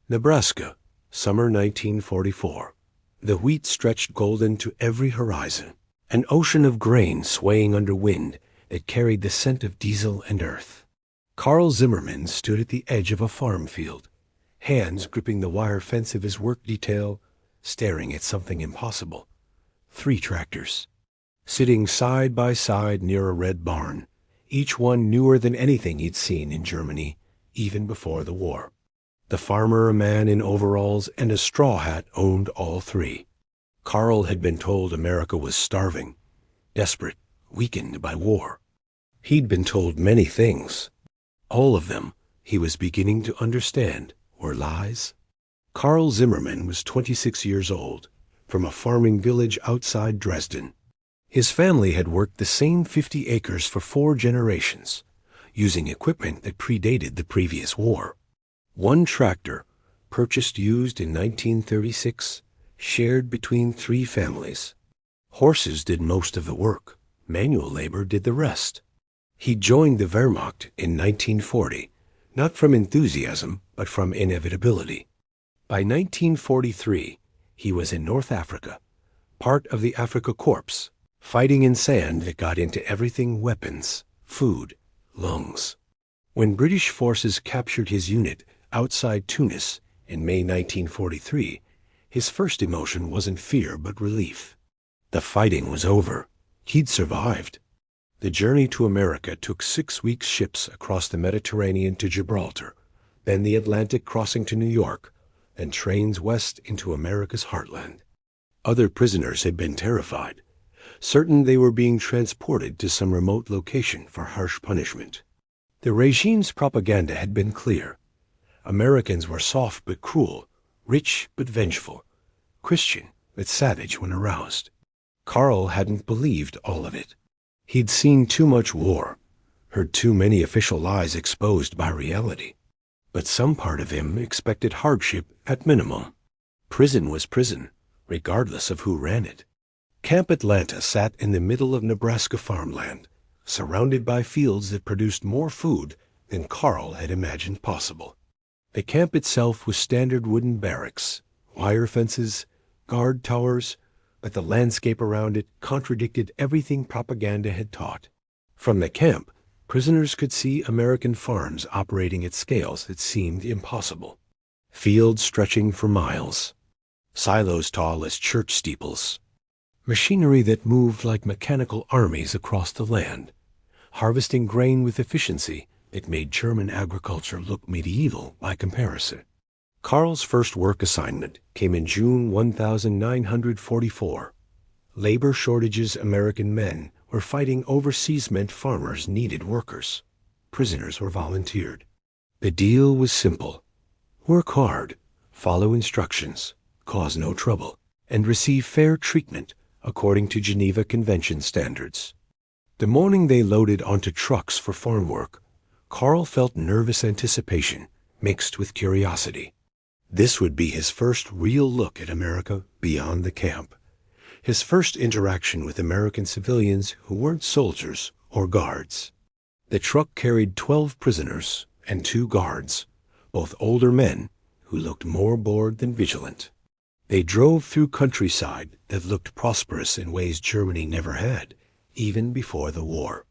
Nebraska, summer 1944. The wheat stretched golden to every horizon, an ocean of grain swaying under wind that carried the scent of diesel and earth. Carl Zimmerman stood at the edge of a farm field, hands gripping the wire fence of his work detail, staring at something impossible. 3 tractors, sitting side by side near a red barn, each one newer than anything he'd seen in Germany, even before the war. The farmer, a man in overalls and a straw hat, owned all 3. Carl had been told America was starving, desperate, weakened by war. He'd been told many things. All of them, he was beginning to understand, were lies. Carl Zimmerman was 26 years old, from a farming village outside Dresden. His family had worked the same 50 acres for 4 generations, using equipment that predated the previous war. 1 tractor, purchased used in 1936, shared between 3 families. Horses did most of the work. Manual labor did the rest. He joined the Wehrmacht in 1940, not from enthusiasm, but from inevitability. By 1943, he was in North Africa, part of the Afrika Korps, fighting in sand that got into everything: weapons, food, lungs. When British forces captured his unit outside Tunis in May 1943, his first emotion wasn't fear but relief. The fighting was over. He'd survived. The journey to America took 6 weeks ships across the Mediterranean to Gibraltar, then the Atlantic crossing to New York, and trains west into America's heartland. Other prisoners had been terrified, certain they were being transported to some remote location for harsh punishment. The regime's propaganda had been clear. Americans were soft but cruel, rich but vengeful, Christian but savage when aroused. Carl hadn't believed all of it. He'd seen too much war, heard too many official lies exposed by reality. But some part of him expected hardship at minimum. Prison was prison, regardless of who ran it. Camp Atlanta sat in the middle of Nebraska farmland, surrounded by fields that produced more food than Carl had imagined possible. The camp itself was standard wooden barracks, wire fences, guard towers, but the landscape around it contradicted everything propaganda had taught. From the camp, prisoners could see American farms operating at scales that seemed impossible. Fields stretching for miles, silos tall as church steeples, machinery that moved like mechanical armies across the land, harvesting grain with efficiency that made German agriculture look medieval by comparison. Carl's first work assignment came in June 1944. Labor shortages American men were fighting overseas meant farmers needed workers. Prisoners were volunteered. The deal was simple: work hard, follow instructions, cause no trouble, and receive fair treatment according to Geneva Convention standards. The morning they loaded onto trucks for farm work, Carl felt nervous anticipation mixed with curiosity. This would be his first real look at America beyond the camp, his first interaction with American civilians who weren't soldiers or guards. The truck carried 12 prisoners and 2 guards, both older men who looked more bored than vigilant. They drove through countryside that looked prosperous in ways Germany never had, even before the war.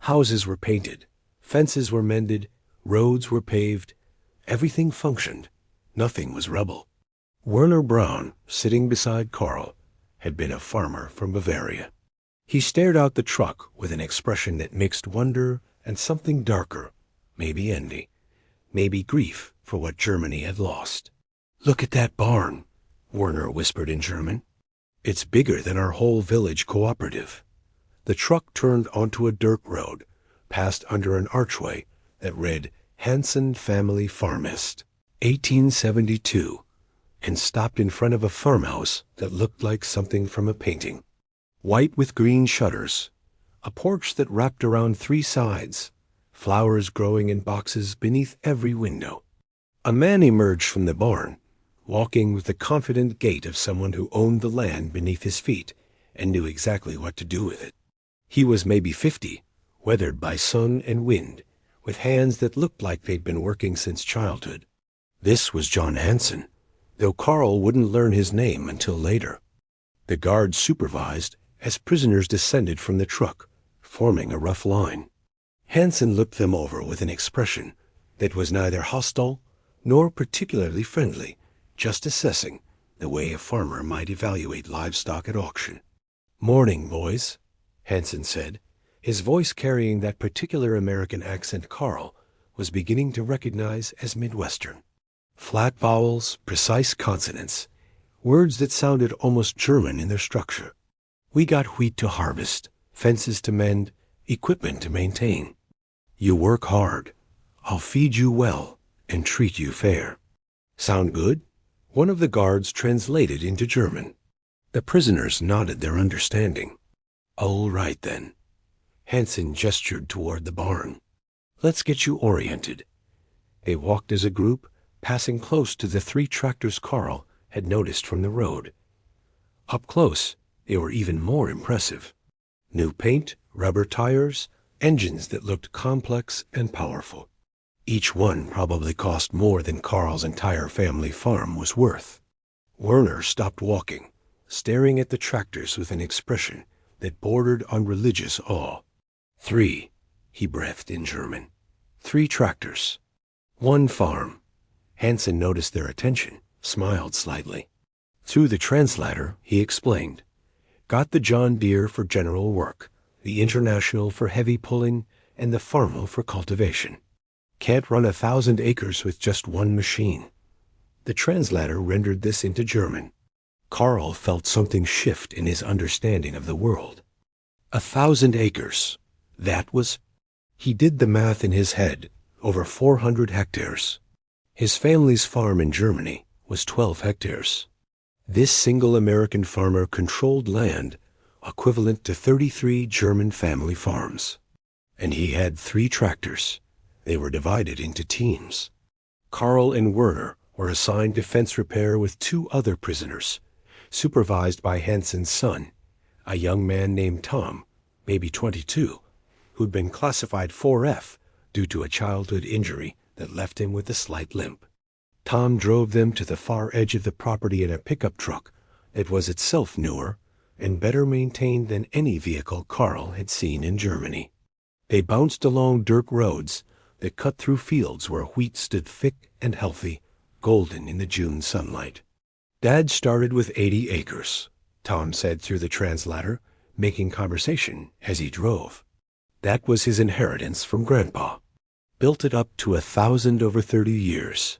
Houses were painted, fences were mended, roads were paved. Everything functioned. Nothing was rubble. Werner Braun, sitting beside Carl, had been a farmer from Bavaria. He stared out the truck with an expression that mixed wonder and something darker, maybe envy, maybe grief for what Germany had lost. "Look at that barn," Werner whispered in German. "It's bigger than our whole village cooperative." The truck turned onto a dirt road, passed under an archway that read Hansen Family Farmist, 1872, and stopped in front of a farmhouse that looked like something from a painting. White with green shutters, a porch that wrapped around 3 sides, flowers growing in boxes beneath every window. A man emerged from the barn, walking with the confident gait of someone who owned the land beneath his feet and knew exactly what to do with it. He was maybe 50, weathered by sun and wind, with hands that looked like they'd been working since childhood. This was John Hansen, though Carl wouldn't learn his name until later. The guards supervised as prisoners descended from the truck, forming a rough line. Hansen looked them over with an expression that was neither hostile nor particularly friendly, just assessing the way a farmer might evaluate livestock at auction. "Morning, boys," Hansen said, his voice carrying that particular American accent Carl was beginning to recognize as Midwestern. Flat vowels, precise consonants, words that sounded almost German in their structure. "We got wheat to harvest, fences to mend, equipment to maintain. You work hard. I'll feed you well and treat you fair. Sound good?" One of the guards translated into German. The prisoners nodded their understanding. "All right, then." Hansen gestured toward the barn. "Let's get you oriented." They walked as a group, passing close to the 3 tractors Carl had noticed from the road. Up close, they were even more impressive. New paint, rubber tires, engines that looked complex and powerful. Each one probably cost more than Carl's entire family farm was worth. Werner stopped walking, staring at the tractors with an expression that bordered on religious awe. 3, he breathed in German. 3 tractors. 1 farm. Hansen noticed their attention, smiled slightly. Through the translator, he explained. Got the John Deere for general work, the International for heavy pulling, and the Farmel for cultivation. Can't run 1,000 acres with just 1 machine. The translator rendered this into German. Carl felt something shift in his understanding of the world. 1,000 acres. That was... He did the math in his head, over 400 hectares. His family's farm in Germany was 12 hectares. This single American farmer controlled land equivalent to 33 German family farms. And he had 3 tractors. They were divided into teams. Carl and Werner were assigned to fence repair with 2 other prisoners, supervised by Hansen's son, a young man named Tom, maybe 22, who'd been classified 4F due to a childhood injury that left him with a slight limp. Tom drove them to the far edge of the property in a pickup truck that was itself newer and better maintained than any vehicle Carl had seen in Germany. They bounced along dirt roads that cut through fields where wheat stood thick and healthy, golden in the June sunlight. Dad started with 80 acres, Tom said through the translator, making conversation as he drove. That was his inheritance from Grandpa. Built it up to 1,000 over 30 years.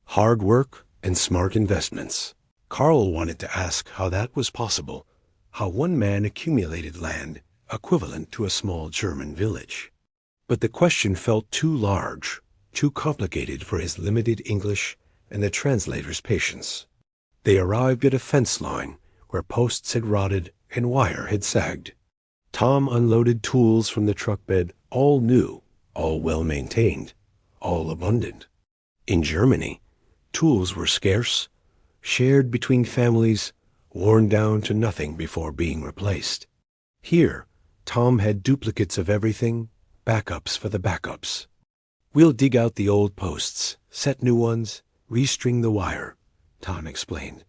Hard work and smart investments. Carl wanted to ask how that was possible, how one man accumulated land equivalent to a small German village. But the question felt too large, too complicated for his limited English and the translator's patience. They arrived at a fence line where posts had rotted and wire had sagged. Tom unloaded tools from the truck bed, all new, all well-maintained, all abundant. In Germany, tools were scarce, shared between families, worn down to nothing before being replaced. Here, Tom had duplicates of everything, backups for the backups. We'll dig out the old posts, set new ones, restring the wire, Tom explained.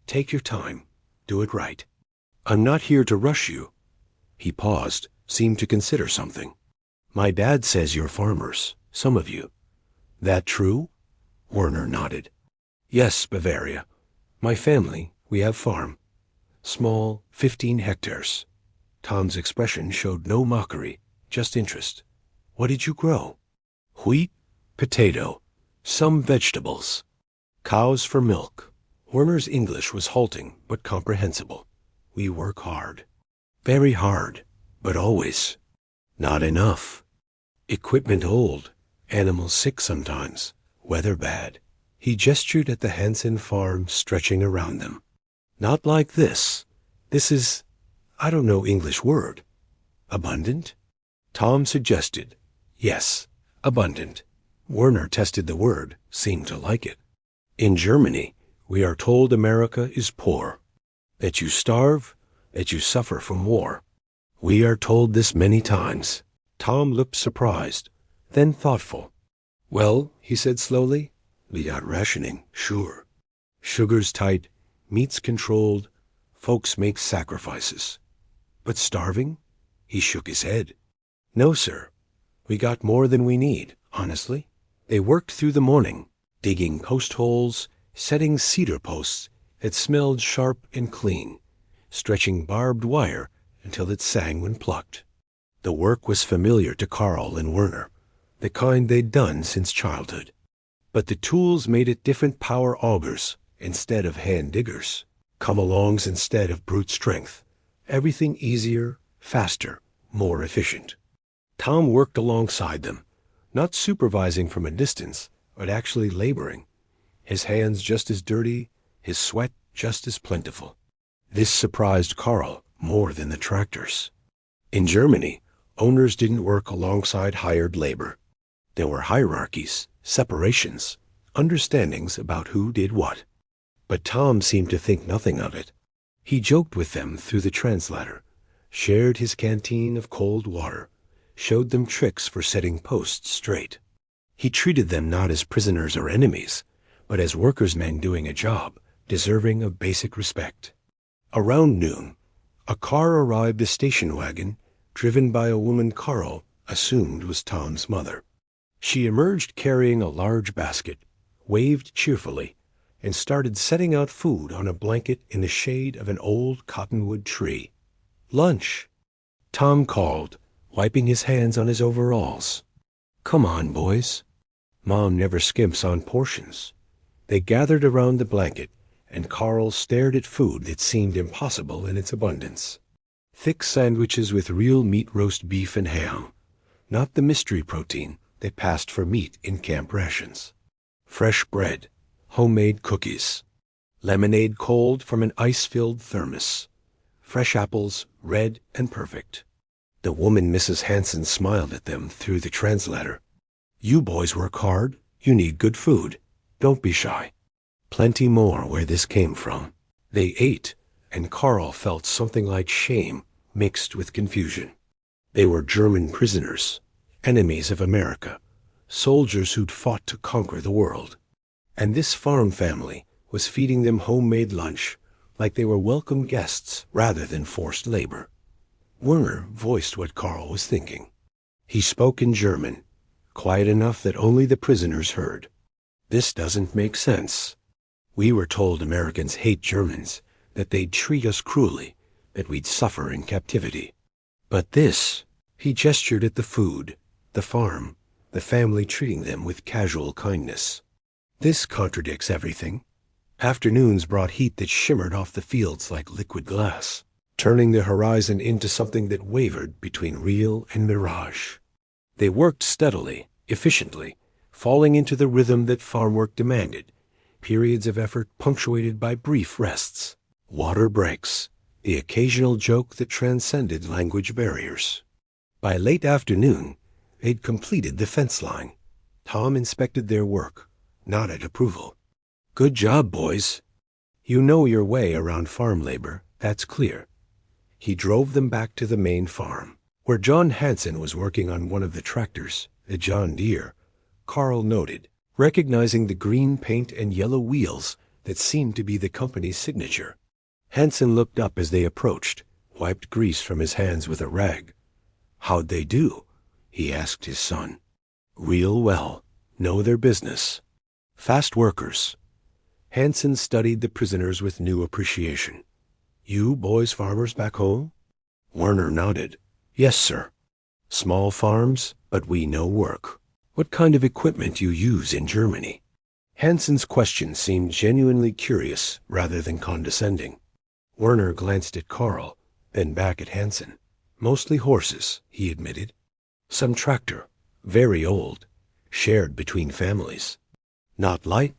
Take your time. Do it right. I'm not here to rush you. He paused, seemed to consider something. My dad says you're farmers, some of you. That true? Werner nodded. Yes, Bavaria. My family, we have farm. Small, 15 hectares. Tom's expression showed no mockery, just interest. What did you grow? Wheat, potato, some vegetables. Cows for milk. Werner's English was halting but comprehensible. We work hard. Very hard, but always. Not enough. Equipment old, animals sick sometimes, weather bad. He gestured at the Hansen farm stretching around them. Not like this. This is, I don't know English word. Abundant? Tom suggested. Yes, abundant. Werner tested the word, seemed to like it. In Germany, we are told America is poor. That you starve, that you suffer from war. We are told this many times. Tom looked surprised, then thoughtful. Well, he said slowly, We got rationing, sure. Sugar's tight, meat's controlled, folks make sacrifices. But starving? He shook his head. No, sir. We got more than we need, honestly. They worked through the morning, digging post holes, setting cedar posts that smelled sharp and clean, stretching barbed wire until it sang when plucked. The work was familiar to Carl and Werner, the kind they'd done since childhood. But the tools made it different power augers instead of hand diggers, come-alongs instead of brute strength. Everything easier, faster, more efficient. Tom worked alongside them, not supervising from a distance, but actually laboring. His hands just as dirty, his sweat just as plentiful. This surprised Carl more than the tractors. In Germany, owners didn't work alongside hired labor. There were hierarchies, separations, understandings about who did what. But Tom seemed to think nothing of it. He joked with them through the translator, shared his canteen of cold water, showed them tricks for setting posts straight. He treated them not as prisoners or enemies, but as workers' men doing a job, deserving of basic respect. Around noon, a car arrived, a station wagon, driven by a woman Carl assumed was Tom's mother. She emerged carrying a large basket, waved cheerfully, and started setting out food on a blanket in the shade of an old cottonwood tree. Lunch, Tom called, wiping his hands on his overalls. Come on, boys. Mom never skimps on portions. They gathered around the blanket, and Carl stared at food that seemed impossible in its abundance. Thick sandwiches with real meat, roast beef and ham, not the mystery protein that passed for meat in camp rations. Fresh bread, homemade cookies, lemonade cold from an ice-filled thermos, fresh apples, red and perfect. The woman, Mrs. Hansen, smiled at them through the translator. You boys work hard. You need good food. Don't be shy. Plenty more where this came from. They ate, and Carl felt something like shame mixed with confusion. They were German prisoners, enemies of America, soldiers who'd fought to conquer the world. And this farm family was feeding them homemade lunch like they were welcome guests rather than forced labor. Werner voiced what Carl was thinking. He spoke in German, quiet enough that only the prisoners heard. This doesn't make sense. We were told Americans hate Germans, that they'd treat us cruelly, that we'd suffer in captivity. But this, he gestured at the food, the farm, the family treating them with casual kindness. This contradicts everything. Afternoons brought heat that shimmered off the fields like liquid glass, turning the horizon into something that wavered between real and mirage. They worked steadily, efficiently, falling into the rhythm that farm work demanded, periods of effort punctuated by brief rests, water breaks, the occasional joke that transcended language barriers. By late afternoon, they'd completed the fence line. Tom inspected their work, nodded approval. Good job, boys. You know your way around farm labor, that's clear. He drove them back to the main farm, where John Hansen was working on one of the tractors, the John Deere. Carl noted, recognizing the green paint and yellow wheels that seemed to be the company's signature. Hansen looked up as they approached, wiped grease from his hands with a rag. How'd they do? He asked his son. Real well. Know their business. Fast workers. Hansen studied the prisoners with new appreciation. You boys farmers back home? Werner nodded. Yes, sir. Small farms, but we know work. What kind of equipment you use in Germany? Hansen's question seemed genuinely curious rather than condescending. Werner glanced at Carl, then back at Hansen. Mostly horses, he admitted. Some tractor, very old, shared between families. Not light, ...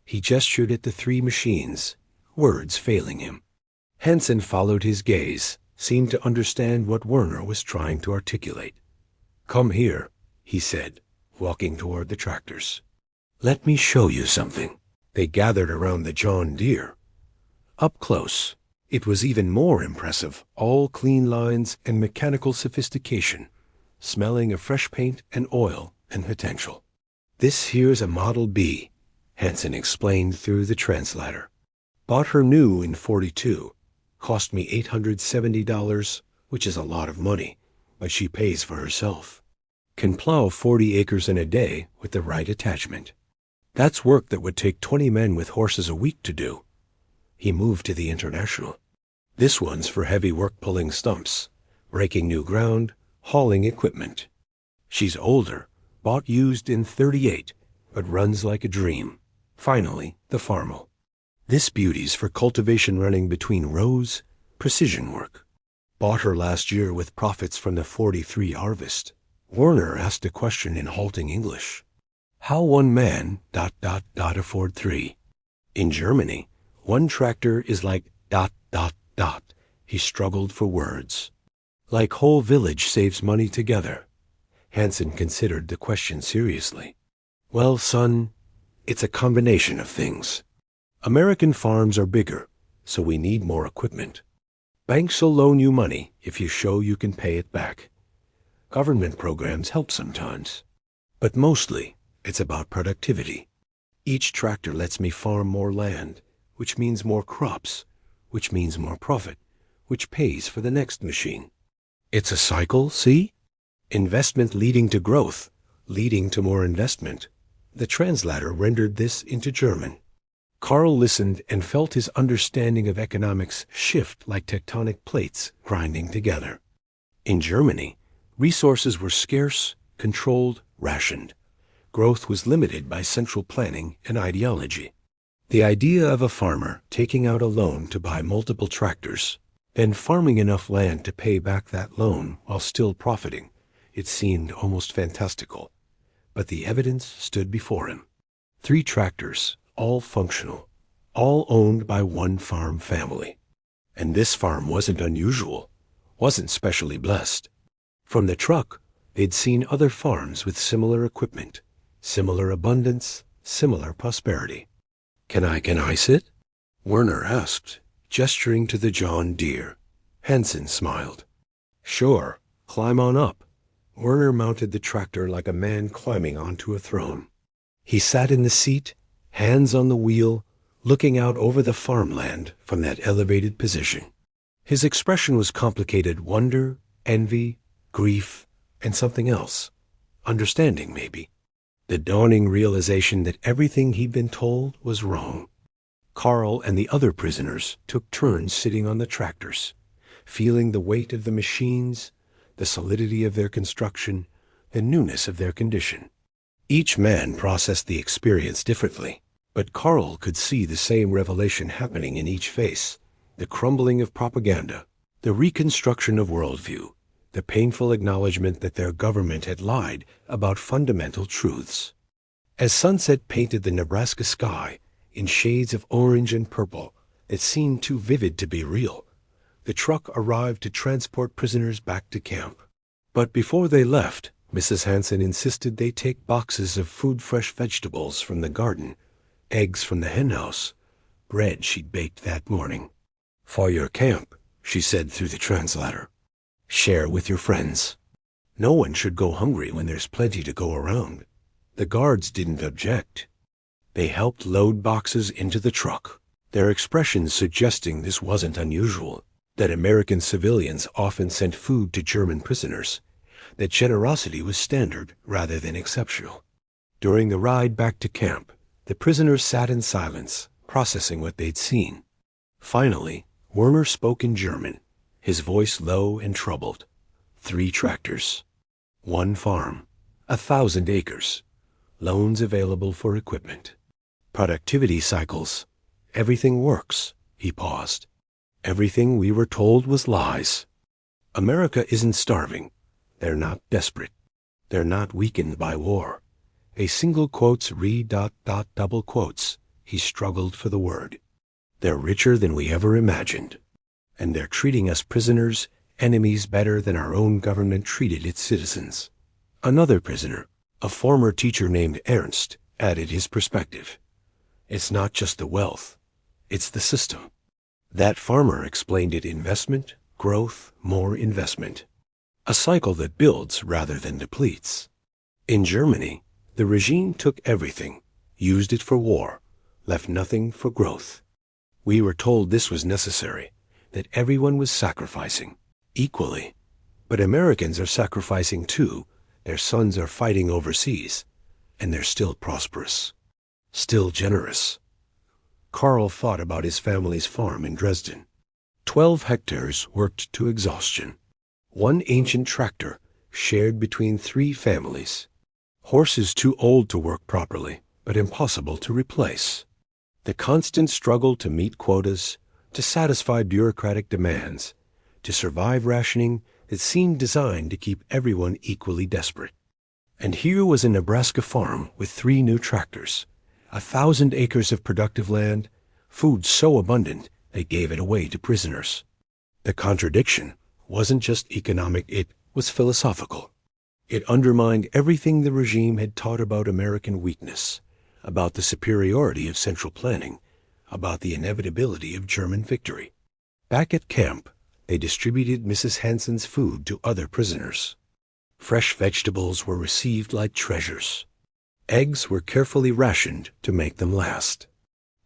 He gestured at the 3 machines, words failing him. Hansen followed his gaze, seemed to understand what Werner was trying to articulate. Come here, he said, walking toward the tractors. Let me show you something. They gathered around the John Deere. Up close, it was even more impressive, all clean lines and mechanical sophistication, smelling of fresh paint and oil and potential. "This here's a Model B," Hansen explained through the translator. "Bought her new in '42. Cost me $870, which is a lot of money, but she pays for herself. Can plow 40 acres in a day with the right attachment. That's work that would take 20 men with horses a week to do." He moved to the International. "This one's for heavy work pulling stumps, breaking new ground, hauling equipment. She's older, bought used in '38, but runs like a dream." Finally, the Farmel. "This beauty's for cultivation running between rows, precision work. Bought her last year with profits from the '43 harvest." Werner asked a question in halting English. "How one man ... afford three? In Germany, one tractor is like ... He struggled for words. "Like whole village saves money together." Hansen considered the question seriously. "Well, son, it's a combination of things. American farms are bigger, so we need more equipment. Banks will loan you money if you show you can pay it back. Government programs help sometimes. But mostly, it's about productivity. Each tractor lets me farm more land, which means more crops, which means more profit, which pays for the next machine. It's a cycle, see? Investment leading to growth, leading to more investment." The translator rendered this into German. Karl listened and felt his understanding of economics shift like tectonic plates grinding together. In Germany, resources were scarce, controlled, rationed. Growth was limited by central planning and ideology. The idea of a farmer taking out a loan to buy multiple tractors, then farming enough land to pay back that loan while still profiting, it seemed almost fantastical. But the evidence stood before him. 3 tractors, all functional, all owned by one farm family. And this farm wasn't unusual, wasn't specially blessed. From the truck, they'd seen other farms with similar equipment, similar abundance, similar prosperity. Can I sit?" Werner asked, gesturing to the John Deere. Hansen smiled. "Sure, climb on up." Werner mounted the tractor like a man climbing onto a throne. He sat in the seat, hands on the wheel, looking out over the farmland from that elevated position. His expression was complicated wonder, envy, grief, and something else. Understanding, maybe. The dawning realization that everything he'd been told was wrong. Karl and the other prisoners took turns sitting on the tractors, feeling the weight of the machines, the solidity of their construction, the newness of their condition. Each man processed the experience differently, but Karl could see the same revelation happening in each face, the crumbling of propaganda, the reconstruction of worldview, the painful acknowledgement that their government had lied about fundamental truths. As sunset painted the Nebraska sky in shades of orange and purple that seemed too vivid to be real, the truck arrived to transport prisoners back to camp. But before they left, Mrs. Hansen insisted they take boxes of food-fresh vegetables from the garden, eggs from the henhouse, bread she'd baked that morning. "For your camp," she said through the translator. "Share with your friends. No one should go hungry when there's plenty to go around." The guards didn't object. They helped load boxes into the truck, their expressions suggesting this wasn't unusual, that American civilians often sent food to German prisoners, that generosity was standard rather than exceptional. During the ride back to camp, the prisoners sat in silence, processing what they'd seen. Finally, Werner spoke in German, his voice low and troubled. 3 tractors. 1 farm. 1,000 acres. Loans available for equipment. Productivity cycles. Everything works. He paused. Everything we were told was lies. America isn't starving. They're not desperate. They're not weakened by war. A single quotes double quotes. He struggled for the word. They're richer than we ever imagined. And they're treating us prisoners, enemies better than our own government treated its citizens. Another prisoner, a former teacher named Ernst, added his perspective. It's not just the wealth. It's the system. That farmer explained it: investment, growth, more investment. A cycle that builds rather than depletes. In Germany, The regime took everything, used it for war, left nothing for growth. We were told this was necessary, that everyone was sacrificing, equally. But Americans are sacrificing too. Their sons are fighting overseas, and they're still prosperous, still generous. Karl thought about his family's farm in Dresden. 12 hectares worked to exhaustion. One ancient tractor shared between 3 families. Horses too old to work properly, but impossible to replace. The constant struggle to meet quotas, to satisfy bureaucratic demands, to survive rationing that seemed designed to keep everyone equally desperate. And here was a Nebraska farm with 3 new tractors, 1,000 acres of productive land, food so abundant they gave it away to prisoners. The contradiction wasn't just economic, it was philosophical. It undermined everything the regime had taught about American weakness, about the superiority of central planning, about the inevitability of German victory. Back at camp, they distributed Mrs. Hansen's food to other prisoners. Fresh vegetables were received like treasures. Eggs were carefully rationed to make them last.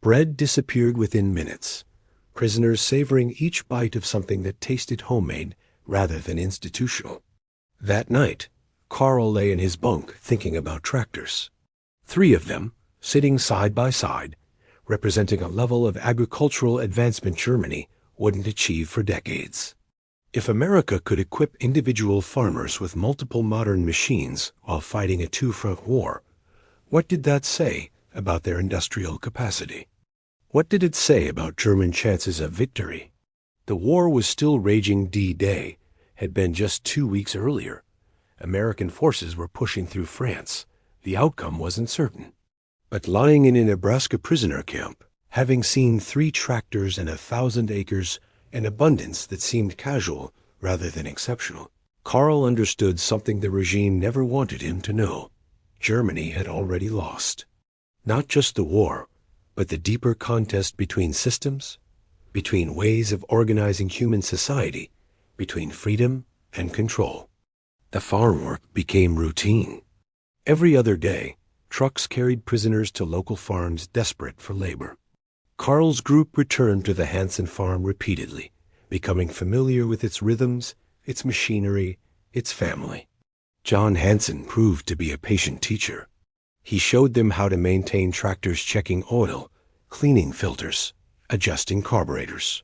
Bread disappeared within minutes, prisoners savoring each bite of something that tasted homemade rather than institutional. That night, Karl lay in his bunk thinking about tractors. 3 of them, sitting side by side, representing a level of agricultural advancement Germany wouldn't achieve for decades. If America could equip individual farmers with multiple modern machines while fighting a 2-front war, what did that say about their industrial capacity? What did it say about German chances of victory? The war was still raging. D-Day had been just 2 weeks earlier. American forces were pushing through France. The outcome wasn't certain. But lying in a Nebraska prisoner camp, having seen 3 tractors and 1,000 acres, an abundance that seemed casual rather than exceptional, Karl understood something the regime never wanted him to know. Germany had already lost. Not just the war, but the deeper contest between systems, between ways of organizing human society, between freedom and control. The farm work became routine. Every other day, trucks carried prisoners to local farms desperate for labor. Karl's group returned to the Hansen farm repeatedly, becoming familiar with its rhythms, its machinery, its family. John Hansen proved to be a patient teacher. He showed them how to maintain tractors, checking oil, cleaning filters, adjusting carburetors.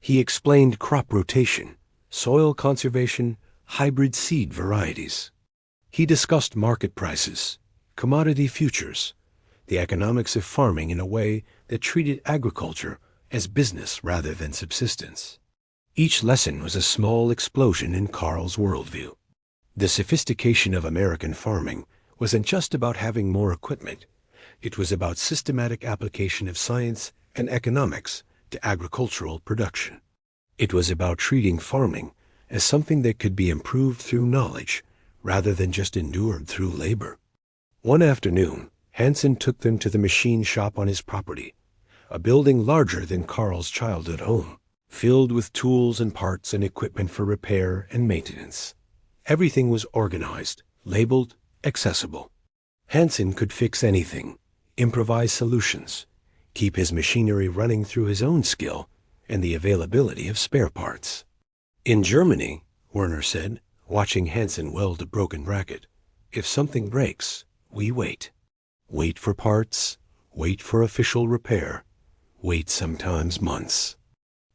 He explained crop rotation, soil conservation, hybrid seed varieties. He discussed market prices, commodity futures, the economics of farming in a way that treated agriculture as business rather than subsistence. Each lesson was a small explosion in Karl's worldview. The sophistication of American farming wasn't just about having more equipment. It was about systematic application of science and economics to agricultural production. It was about treating farming as something that could be improved through knowledge rather than just endured through labor. One afternoon, Hansen took them to the machine shop on his property, a building larger than Karl's childhood home, filled with tools and parts and equipment for repair and maintenance. Everything was organized, labeled, accessible. Hansen could fix anything, improvise solutions, keep his machinery running through his own skill and the availability of spare parts. In Germany, Werner said, watching Hansen weld a broken bracket, if something breaks, we wait. Wait for parts, wait for official repair, wait sometimes months.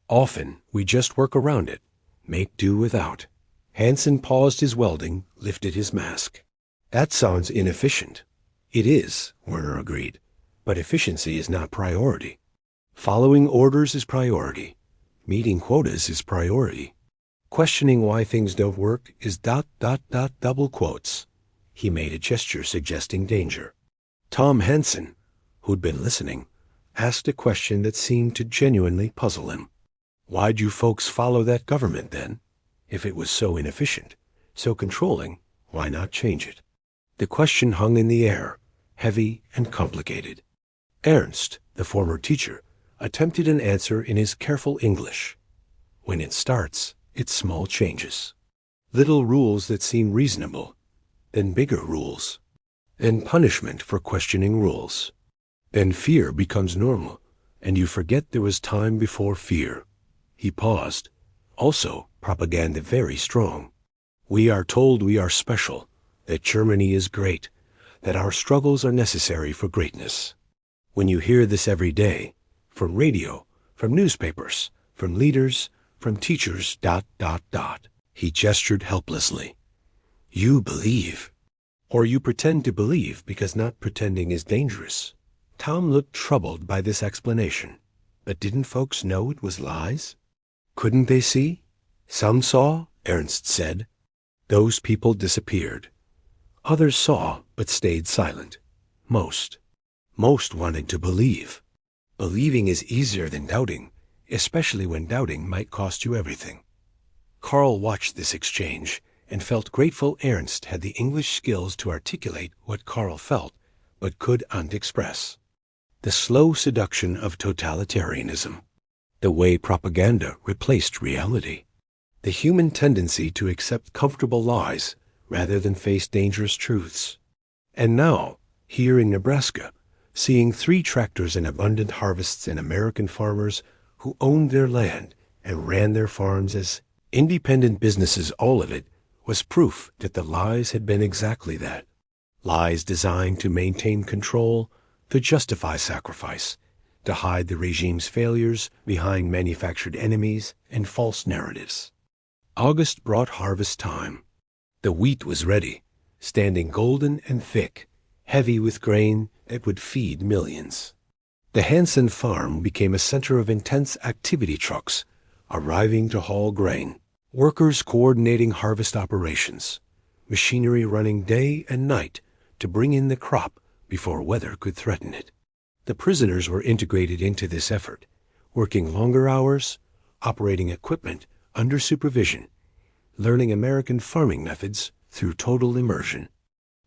Often, we just work around it, make do without. Hansen paused his welding, lifted his mask. That sounds inefficient. It is, Werner agreed, but efficiency is not priority. Following orders is priority. Meeting quotas is priority. Questioning why things don't work is ... double quotes. He made a gesture suggesting danger. Tom Hansen, who'd been listening, asked a question that seemed to genuinely puzzle him. Why'd you folks follow that government then? If it was so inefficient, so controlling, why not change it? The question hung in the air, heavy and complicated. Ernst, the former teacher, attempted an answer in his careful English. When it starts, it's small changes. Little rules that seem reasonable, then bigger rules. and punishment for questioning rules. Then fear becomes normal, and you forget there was time before fear. He paused. Also, propaganda very strong. We are told we are special, that Germany is great, that our struggles are necessary for greatness. When you hear this every day, from radio, from newspapers, from leaders, from teachers, ... He gestured helplessly. You believe. Or you pretend to believe because not pretending is dangerous. Tom looked troubled by this explanation. But didn't folks know it was lies? Couldn't they see? Some saw, Ernst said. Those people disappeared. Others saw, but stayed silent. Most wanted to believe. Believing is easier than doubting, especially when doubting might cost you everything. Karl watched this exchange and felt grateful Ernst had the English skills to articulate what Karl felt, but couldn't express. The slow seduction of totalitarianism. The way propaganda replaced reality. The human tendency to accept comfortable lies rather than face dangerous truths. And now, here in Nebraska, seeing 3 tractors and abundant harvests and American farmers who owned their land and ran their farms as independent businesses, all of it, was proof that the lies had been exactly that. Lies designed to maintain control, to justify sacrifice, to hide the regime's failures behind manufactured enemies and false narratives. August brought harvest time. The wheat was ready, standing golden and thick, heavy with grain that would feed millions. The Hansen farm became a center of intense activity trucks, arriving to haul grain, workers coordinating harvest operations, machinery running day and night to bring in the crop before weather could threaten it. The prisoners were integrated into this effort, working longer hours, operating equipment under supervision, learning American farming methods through total immersion.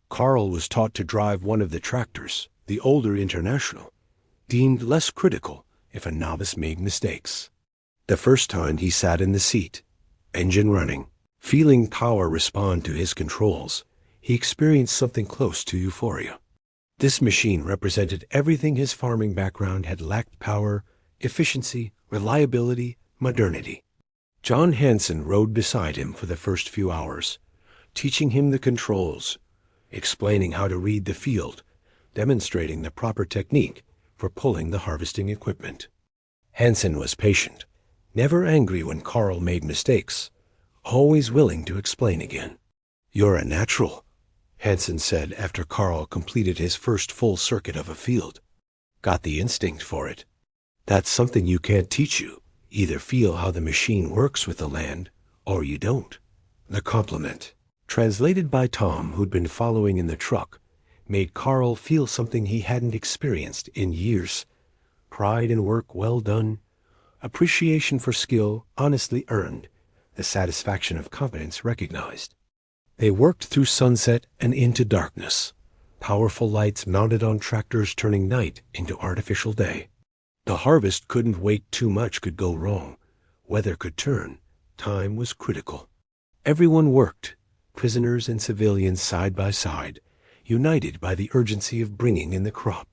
Karl was taught to drive one of the tractors, the older International, deemed less critical if a novice made mistakes. The first time he sat in the seat, engine running, feeling power respond to his controls, he experienced something close to euphoria. This machine represented everything his farming background had lacked: power, efficiency, reliability, modernity. John Hansen rode beside him for the first few hours, teaching him the controls, explaining how to read the field, demonstrating the proper technique for pulling the harvesting equipment. Hansen was patient, never angry when Karl made mistakes, always willing to explain again. You're a natural, Hansen said after Karl completed his first full circuit of a field. Got the instinct for it. That's something you can't teach you. Either feel how the machine works with the land, or you don't. The compliment, translated by Tom, who'd been following in the truck, made Karl feel something he hadn't experienced in years. Pride in work well done, appreciation for skill honestly earned, the satisfaction of competence recognized. They worked through sunset and into darkness, powerful lights mounted on tractors turning night into artificial day. The harvest couldn't wait. Too much could go wrong. Weather could turn. Time was critical. Everyone worked, prisoners and civilians side by side, united by the urgency of bringing in the crop.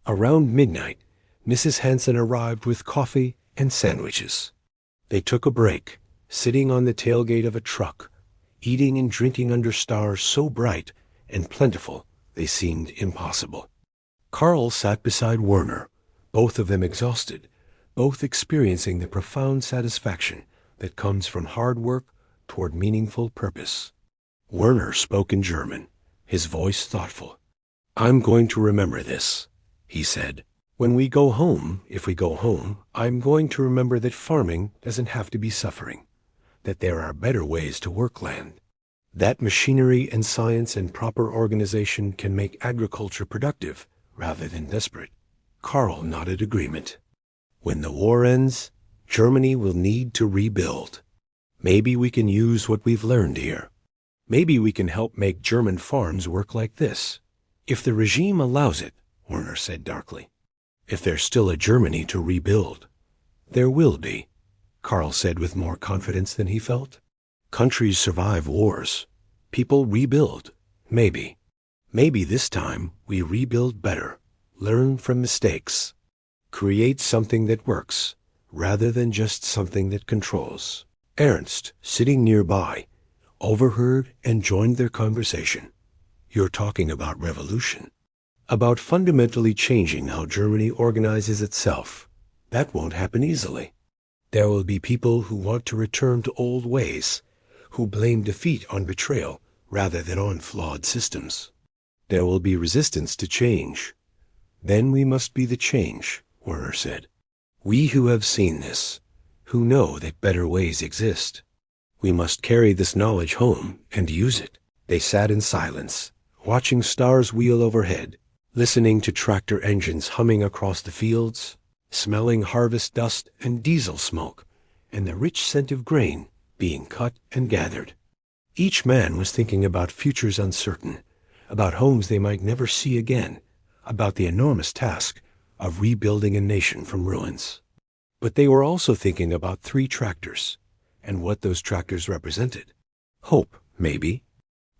Around midnight, Mrs. Hansen arrived with coffee and sandwiches. They took a break, sitting on the tailgate of a truck, eating and drinking under stars so bright and plentiful they seemed impossible. Karl sat beside Werner, both of them exhausted, both experiencing the profound satisfaction that comes from hard work toward meaningful purpose. Werner spoke in German, his voice thoughtful. I'm going to remember this, he said. When we go home, if we go home, I'm going to remember that farming doesn't have to be suffering, that there are better ways to work land, that machinery and science and proper organization can make agriculture productive rather than desperate. Karl nodded agreement. When the war ends, Germany will need to rebuild. Maybe we can use what we've learned here. Maybe we can help make German farms work like this. If the regime allows it, Werner said darkly. If there's still a Germany to rebuild. There will be, Karl said with more confidence than he felt. Countries survive wars. People rebuild, maybe. Maybe this time we rebuild better, learn from mistakes, create something that works, rather than just something that controls. Ernst, sitting nearby, overheard and joined their conversation. You're talking about revolution, about fundamentally changing how Germany organizes itself. That won't happen easily. There will be people who want to return to old ways, who blame defeat on betrayal rather than on flawed systems. There will be resistance to change. Then we must be the change, Werner said. We who have seen this, who know that better ways exist. We must carry this knowledge home and use it. They sat in silence, watching stars wheel overhead, listening to tractor engines humming across the fields, smelling harvest dust and diesel smoke, and the rich scent of grain being cut and gathered. Each man was thinking about futures uncertain, about homes they might never see again, about the enormous task of rebuilding a nation from ruins. But they were also thinking about 3 tractors, and what those tractors represented. Hope, maybe.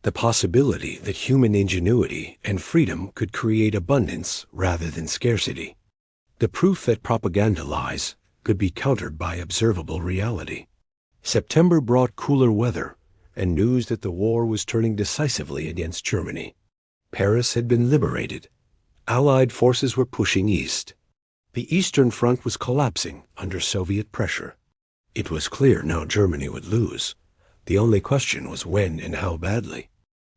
The possibility that human ingenuity and freedom could create abundance rather than scarcity. The proof that propaganda lies could be countered by observable reality. September brought cooler weather and news that the war was turning decisively against Germany. Paris had been liberated. Allied forces were pushing east. The Eastern Front was collapsing under Soviet pressure. It was clear now Germany would lose. The only question was when and how badly.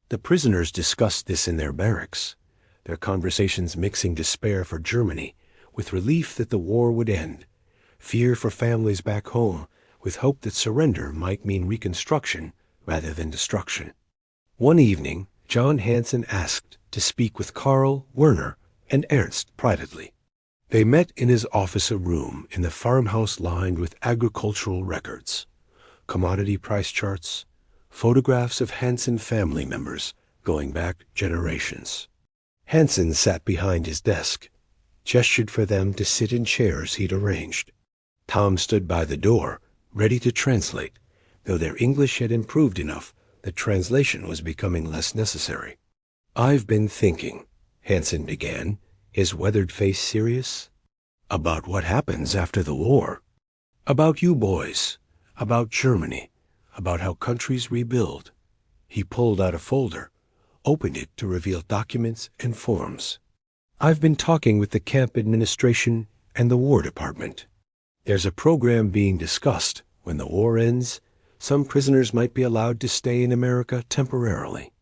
The prisoners discussed this in their barracks, their conversations mixing despair for Germany with relief that the war would end, fear for families back home with hope that surrender might mean reconstruction rather than destruction. One evening, John Hansen asked to speak with Karl, Werner, and Ernst privately. They met in his office, a room in the farmhouse lined with agricultural records, commodity price charts, photographs of Hansen family members going back generations. Hansen sat behind his desk, gestured for them to sit in chairs he'd arranged. Tom stood by the door, ready to translate, though their English had improved enough that translation was becoming less necessary. "I've been thinking," Hansen began, his weathered face serious, "about what happens after the war. About you boys, about Germany, about how countries rebuild." He pulled out a folder, opened it to reveal documents and forms. "I've been talking with the camp administration and the War Department. There's a program being discussed. When the war ends, some prisoners might be allowed to stay in America temporarily.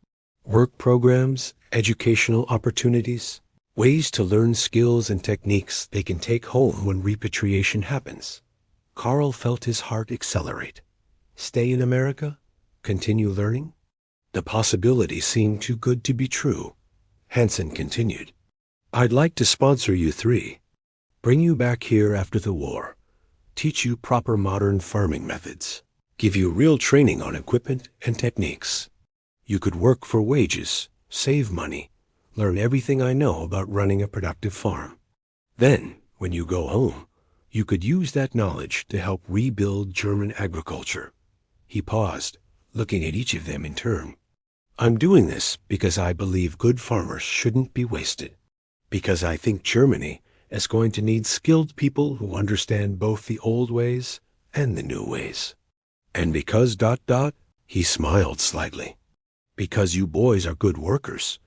Work programs, educational opportunities, ways to learn skills and techniques they can take home when repatriation happens." Karl felt his heart accelerate. Stay in America? Continue learning? The possibility seemed too good to be true. Hansen continued, "I'd like to sponsor you 3. Bring you back here after the war. Teach you proper modern farming methods. Give you real training on equipment and techniques. You could work for wages, save money, learn everything I know about running a productive farm. Then, when you go home, you could use that knowledge to help rebuild German agriculture." He paused, looking at each of them in turn. "I'm doing this because I believe good farmers shouldn't be wasted. Because I think Germany is going to need skilled people who understand both the old ways and the new ways. And because ... he smiled slightly. Because you boys are good workers,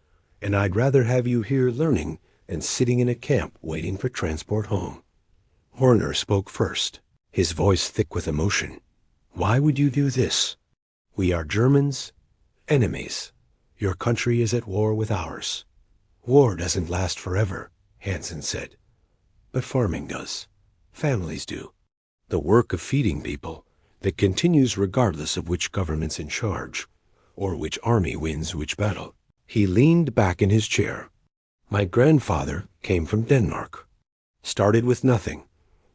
and I'd rather have you here learning than sitting in a camp waiting for transport home." Werner spoke first, his voice thick with emotion. "Why would you do this? We are Germans, enemies. Your country is at war with ours. War doesn't last forever," Hansen said. "But farming does. Families do. The work of feeding people that continues regardless of which government's in charge, or which army wins which battle." He leaned back in his chair. "My grandfather came from Denmark. Started with nothing.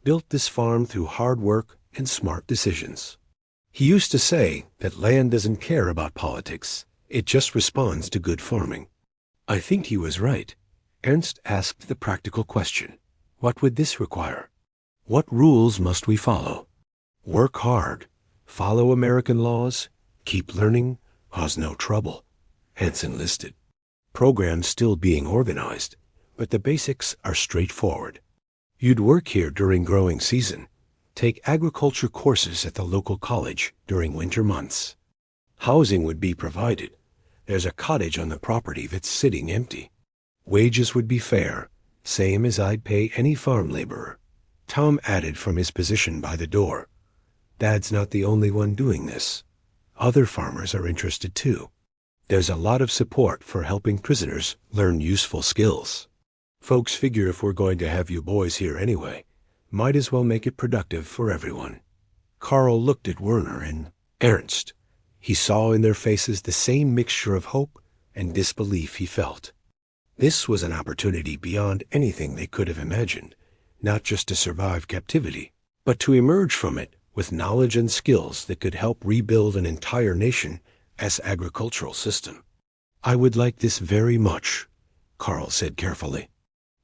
Built this farm through hard work and smart decisions. He used to say that land doesn't care about politics. It just responds to good farming." I think he was right. Ernst asked the practical question. What would this require? What rules must we follow? Work hard, follow American laws, keep learning, cause no trouble. Hansen listed. Programs still being organized, but the basics are straightforward. You'd work here during growing season, take agriculture courses at the local college during winter months. Housing would be provided. There's a cottage on the property that's sitting empty. Wages would be fair, same as I'd pay any farm laborer. Tom added from his position by the door. Dad's not the only one doing this. Other farmers are interested too. There's a lot of support for helping prisoners learn useful skills. Folks figure if we're going to have you boys here anyway, might as well make it productive for everyone. Carl looked at Werner and Ernst. He saw in their faces the same mixture of hope and disbelief he felt. This was an opportunity beyond anything they could have imagined, not just to survive captivity, but to emerge from it with knowledge and skills that could help rebuild an entire nation as agricultural system. I would like this very much, Carl said carefully.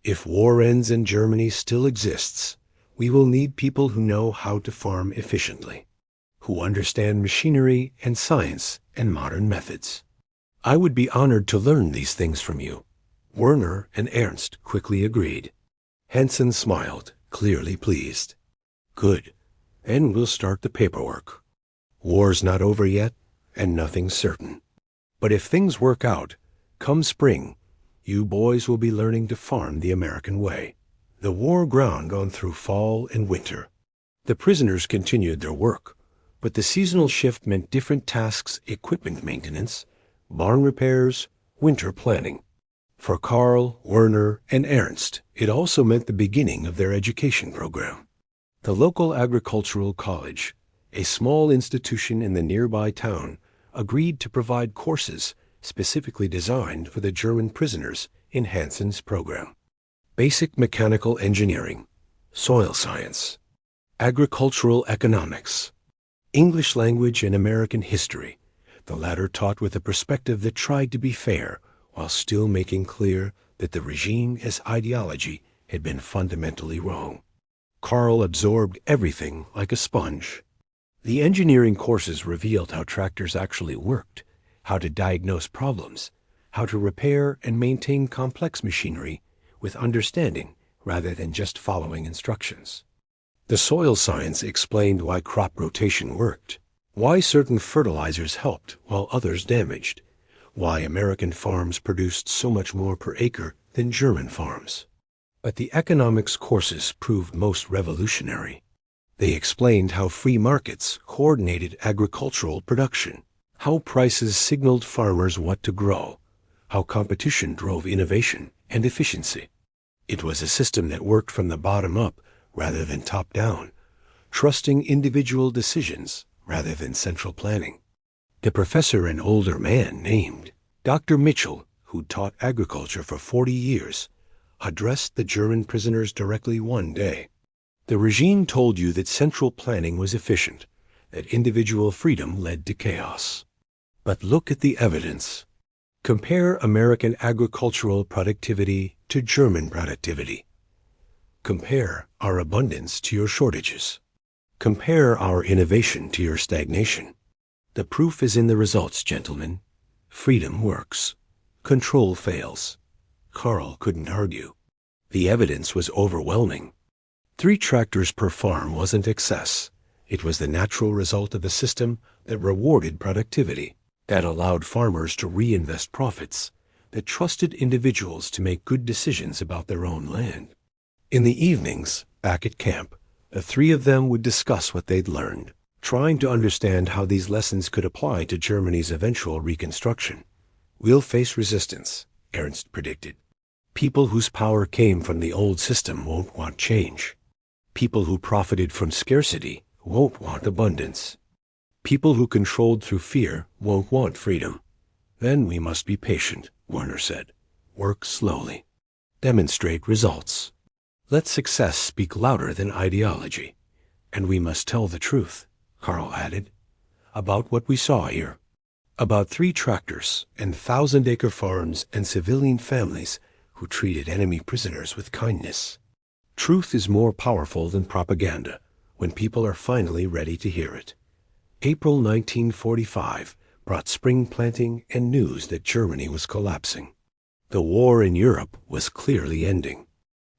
If war ends and Germany still exists, we will need people who know how to farm efficiently, who understand machinery and science and modern methods. I would be honored to learn these things from you. Werner and Ernst quickly agreed. Hansen smiled, clearly pleased. Good. And we'll start the paperwork. War's not over yet, and nothing's certain. But if things work out, come spring, you boys will be learning to farm the American way. The war ground gone through fall and winter. The prisoners continued their work, but the seasonal shift meant different tasks: equipment maintenance, barn repairs, winter planning. For Carl, Werner, and Ernst, it also meant the beginning of their education program. The local agricultural college, a small institution in the nearby town, agreed to provide courses specifically designed for the German prisoners in Hansen's program. Basic mechanical engineering, soil science, agricultural economics, English language and American history, the latter taught with a perspective that tried to be fair while still making clear that the regime as ideology had been fundamentally wrong. Carl absorbed everything like a sponge. The engineering courses revealed how tractors actually worked, how to diagnose problems, how to repair and maintain complex machinery with understanding rather than just following instructions. The soil science explained why crop rotation worked, why certain fertilizers helped while others damaged, why American farms produced so much more per acre than German farms. But the economics courses proved most revolutionary. They explained how free markets coordinated agricultural production, how prices signaled farmers what to grow, how competition drove innovation and efficiency. It was a system that worked from the bottom up rather than top down, trusting individual decisions rather than central planning. The professor, an older man named Dr. Mitchell, who taught agriculture for 40 years, addressed the German prisoners directly one day. The regime told you that central planning was efficient, that individual freedom led to chaos. But look at the evidence. Compare American agricultural productivity to German productivity. Compare our abundance to your shortages. Compare our innovation to your stagnation. The proof is in the results, gentlemen. Freedom works. Control fails. Carl couldn't argue. The evidence was overwhelming. 3 tractors per farm wasn't excess. It was the natural result of a system that rewarded productivity, that allowed farmers to reinvest profits, that trusted individuals to make good decisions about their own land. In the evenings, back at camp, the 3 of them would discuss what they'd learned, trying to understand how these lessons could apply to Germany's eventual reconstruction. We'll face resistance, Ernst predicted. People whose power came from the old system won't want change. People who profited from scarcity won't want abundance. People who controlled through fear won't want freedom. Then we must be patient, Werner said. Work slowly. Demonstrate results. Let success speak louder than ideology. And we must tell the truth, Carl added, about what we saw here. About 3 tractors and 1,000-acre farms and civilian families who treated enemy prisoners with kindness. Truth is more powerful than propaganda when people are finally ready to hear it. April 1945 brought spring planting and news that Germany was collapsing. The war in Europe was clearly ending.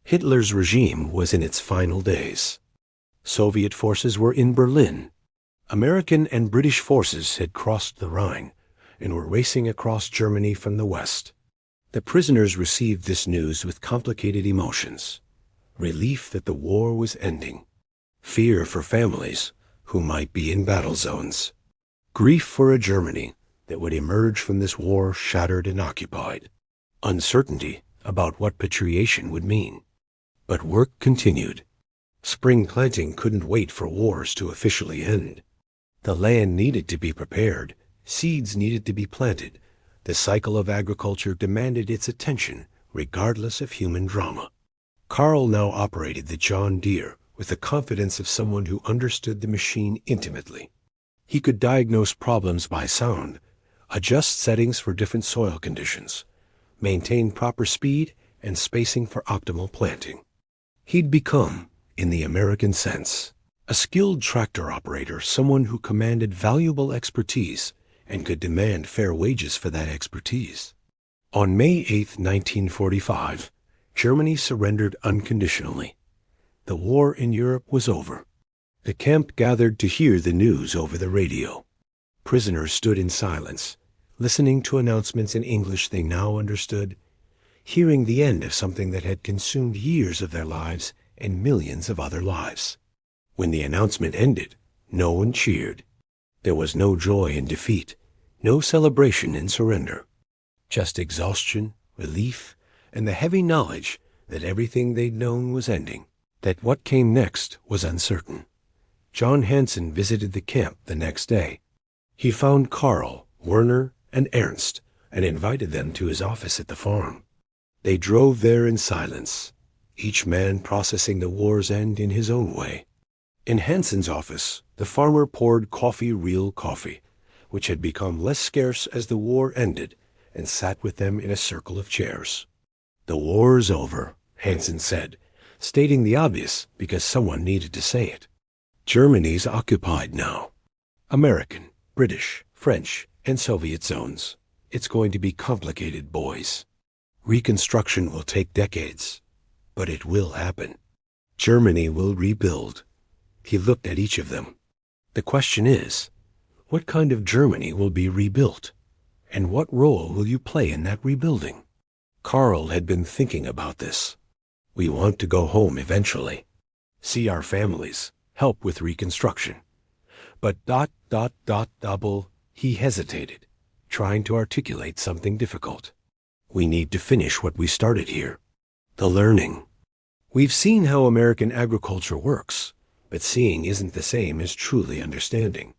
Hitler's regime was in its final days. Soviet forces were in Berlin. American and British forces had crossed the Rhine and were racing across Germany from the west. The prisoners received this news with complicated emotions. Relief that the war was ending. Fear for families who might be in battle zones. Grief for a Germany that would emerge from this war shattered and occupied. Uncertainty about what repatriation would mean. But work continued. Spring planting couldn't wait for wars to officially end. The land needed to be prepared. Seeds needed to be planted. The cycle of agriculture demanded its attention, regardless of human drama. Carl now operated the John Deere with the confidence of someone who understood the machine intimately. He could diagnose problems by sound, adjust settings for different soil conditions, maintain proper speed and spacing for optimal planting. He'd become, in the American sense, a skilled tractor operator, someone who commanded valuable expertise and could demand fair wages for that expertise. On May 8, 1945, Germany surrendered unconditionally. The war in Europe was over. The camp gathered to hear the news over the radio. Prisoners stood in silence, listening to announcements in English they now understood, hearing the end of something that had consumed years of their lives and millions of other lives. When the announcement ended, no one cheered. There was no joy in defeat, no celebration in surrender. Just exhaustion, relief, and the heavy knowledge that everything they'd known was ending, that what came next was uncertain. John Hansen visited the camp the next day. He found Karl, Werner, and Ernst and invited them to his office at the farm. They drove there in silence, each man processing the war's end in his own way. In Hansen's office, the farmer poured real coffee, which had become less scarce as the war ended, and sat with them in a circle of chairs. "The war's over," Hansen said, stating the obvious because someone needed to say it. "Germany's occupied now. American, British, French, and Soviet zones. It's going to be complicated, boys. Reconstruction will take decades, but it will happen. Germany will rebuild." He looked at each of them. "The question is, what kind of Germany will be rebuilt? And what role will you play in that rebuilding?" Karl had been thinking about this. "We want to go home eventually, see our families, help with reconstruction. But double, he hesitated, trying to articulate something difficult. "We need to finish what we started here. The learning. We've seen how American agriculture works, but seeing isn't the same as truly understanding.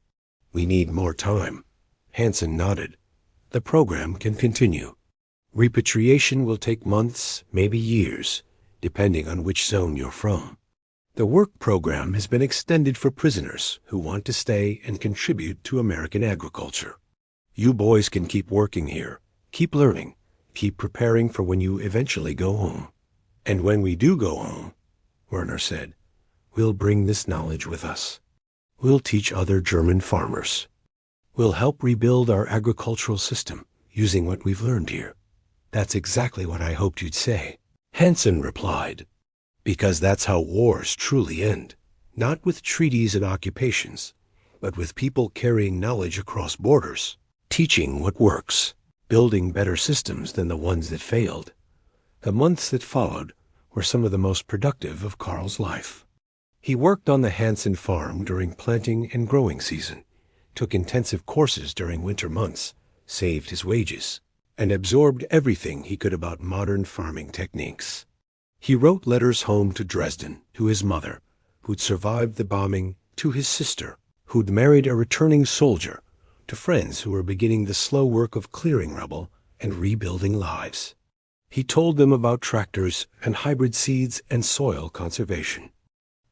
We need more time." Hansen nodded. "The program can continue. Repatriation will take months, maybe years, depending on which zone you're from. The work program has been extended for prisoners who want to stay and contribute to American agriculture. You boys can keep working here, keep learning, keep preparing for when you eventually go home. And when we do go home," Werner said, "we'll bring this knowledge with us. We'll teach other German farmers. We'll help rebuild our agricultural system using what we've learned here." "That's exactly what I hoped you'd say," Hansen replied. "Because that's how wars truly end, not with treaties and occupations, but with people carrying knowledge across borders, teaching what works, building better systems than the ones that failed." The months that followed were some of the most productive of Karl's life. He worked on the Hansen farm during planting and growing season, took intensive courses during winter months, saved his wages, and absorbed everything he could about modern farming techniques. He wrote letters home to Dresden, to his mother, who'd survived the bombing, to his sister, who'd married a returning soldier, to friends who were beginning the slow work of clearing rubble and rebuilding lives. He told them about tractors and hybrid seeds and soil conservation.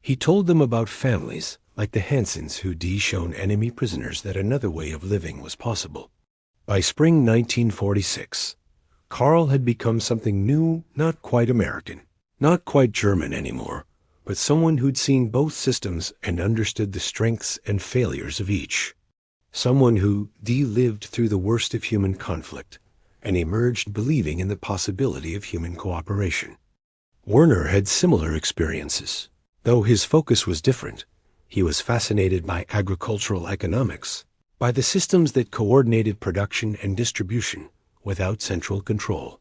He told them about families like the Hansens who'd shown enemy prisoners that another way of living was possible. By spring 1946, Karl had become something new, not quite American, not quite German anymore, but someone who'd seen both systems and understood the strengths and failures of each. Someone who lived through the worst of human conflict and emerged believing in the possibility of human cooperation. Werner had similar experiences. Though his focus was different, he was fascinated by agricultural economics, by the systems that coordinated production and distribution without central control.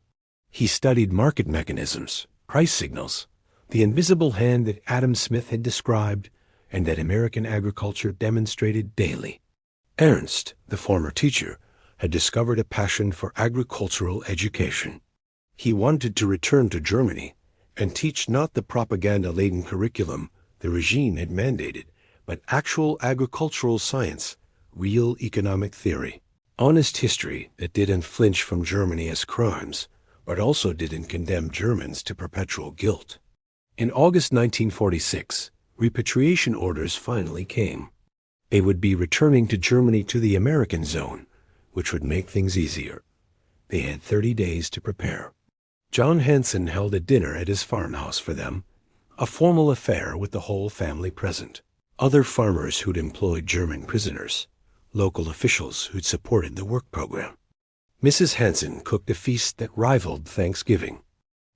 He studied market mechanisms, price signals, the invisible hand that Adam Smith had described and that American agriculture demonstrated daily. Ernst, the former teacher, had discovered a passion for agricultural education. He wanted to return to Germany and teach not the propaganda-laden curriculum the regime had mandated, but actual agricultural science, real economic theory, honest history that didn't flinch from Germany as crimes, but also didn't condemn Germans to perpetual guilt. In August 1946, repatriation orders finally came. They would be returning to Germany to the American zone, which would make things easier. They had 30 days to prepare. John Hansen held a dinner at his farmhouse for them, a formal affair with the whole family present. Other farmers who'd employed German prisoners, local officials who'd supported the work program. Mrs. Hansen cooked a feast that rivaled Thanksgiving.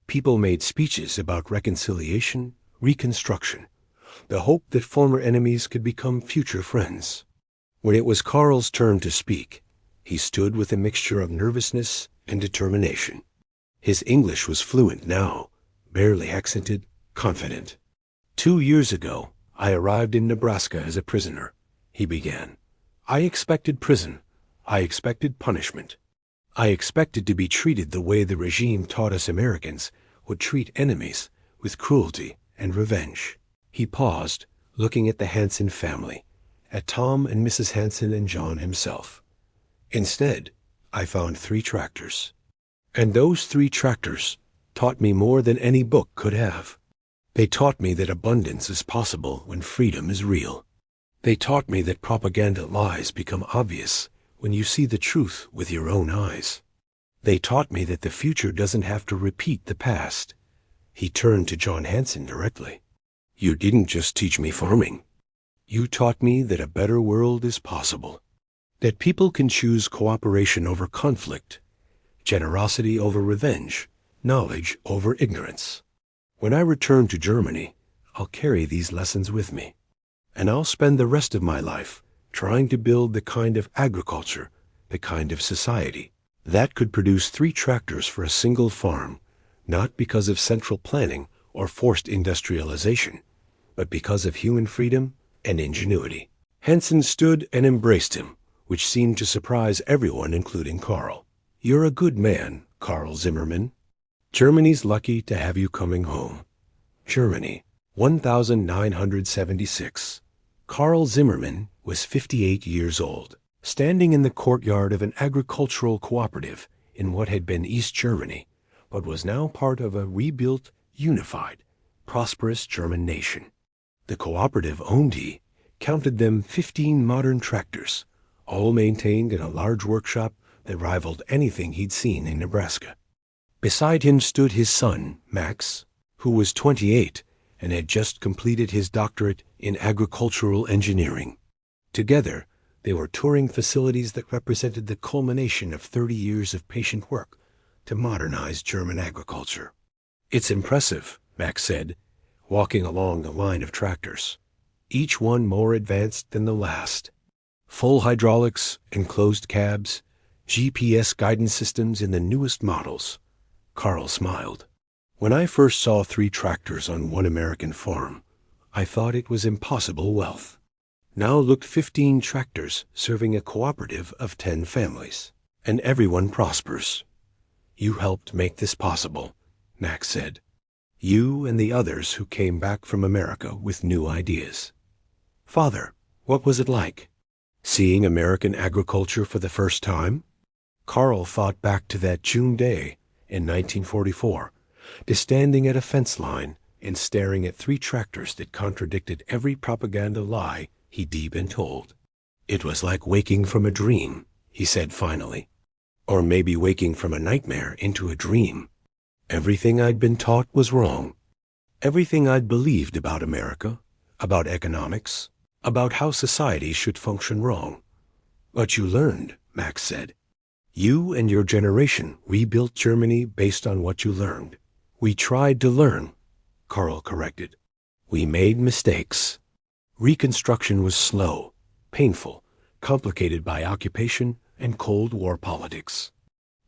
People made speeches about reconciliation, reconstruction, the hope that former enemies could become future friends. When it was Karl's turn to speak, he stood with a mixture of nervousness and determination. His English was fluent now, barely accented, confident. 2 years ago, I arrived in Nebraska as a prisoner, he began. I expected prison. I expected punishment. I expected to be treated the way the regime taught us Americans would treat enemies, with cruelty and revenge. He paused, looking at the Hansen family, at Tom and Mrs. Hansen and John himself. Instead, I found 3 tractors. And those 3 tractors taught me more than any book could have. They taught me that abundance is possible when freedom is real. They taught me that propaganda lies become obvious when you see the truth with your own eyes. They taught me that the future doesn't have to repeat the past. He turned to John Hansen directly. You didn't just teach me farming. You taught me that a better world is possible. That people can choose cooperation over conflict, generosity over revenge, knowledge over ignorance. When I return to Germany, I'll carry these lessons with me. And I'll spend the rest of my life trying to build the kind of agriculture, the kind of society, that could produce 3 tractors for a single farm, not because of central planning or forced industrialization, but because of human freedom and ingenuity. Hansen stood and embraced him, which seemed to surprise everyone, including Karl. You're a good man, Karl Zimmermann. Germany's lucky to have you coming home. Germany, 1976. Karl Zimmermann was 58 years old, standing in the courtyard of an agricultural cooperative in what had been East Germany, but was now part of a rebuilt, unified, prosperous German nation. The cooperative owned counted them 15 modern tractors, all maintained in a large workshop that rivaled anything he'd seen in Nebraska. Beside him stood his son, Max, who was 28 and had just completed his doctorate in agricultural engineering. Together, they were touring facilities that represented the culmination of 30 years of patient work to modernize German agriculture. It's impressive, Max said, walking along the line of tractors, each one more advanced than the last. Full hydraulics, enclosed cabs, GPS guidance systems in the newest models. Karl smiled. When I first saw 3 tractors on one American farm, I thought it was impossible wealth. Now looked 15 tractors serving a cooperative of 10 families, and everyone prospers. You helped make this possible, Max said. You and the others who came back from America with new ideas. Father, what was it like? Seeing American agriculture for the first time? Karl thought back to that June day in 1944, to standing at a fence line and staring at 3 tractors that contradicted every propaganda lie he'd been told. It was like waking from a dream, he said finally. Or maybe waking from a nightmare into a dream. Everything I'd been taught was wrong. Everything I'd believed about America, about economics, about how society should function wrong. But you learned, Max said. You and your generation rebuilt Germany based on what you learned. We tried to learn, Karl corrected. We made mistakes. Reconstruction was slow, painful, complicated by occupation and Cold War politics.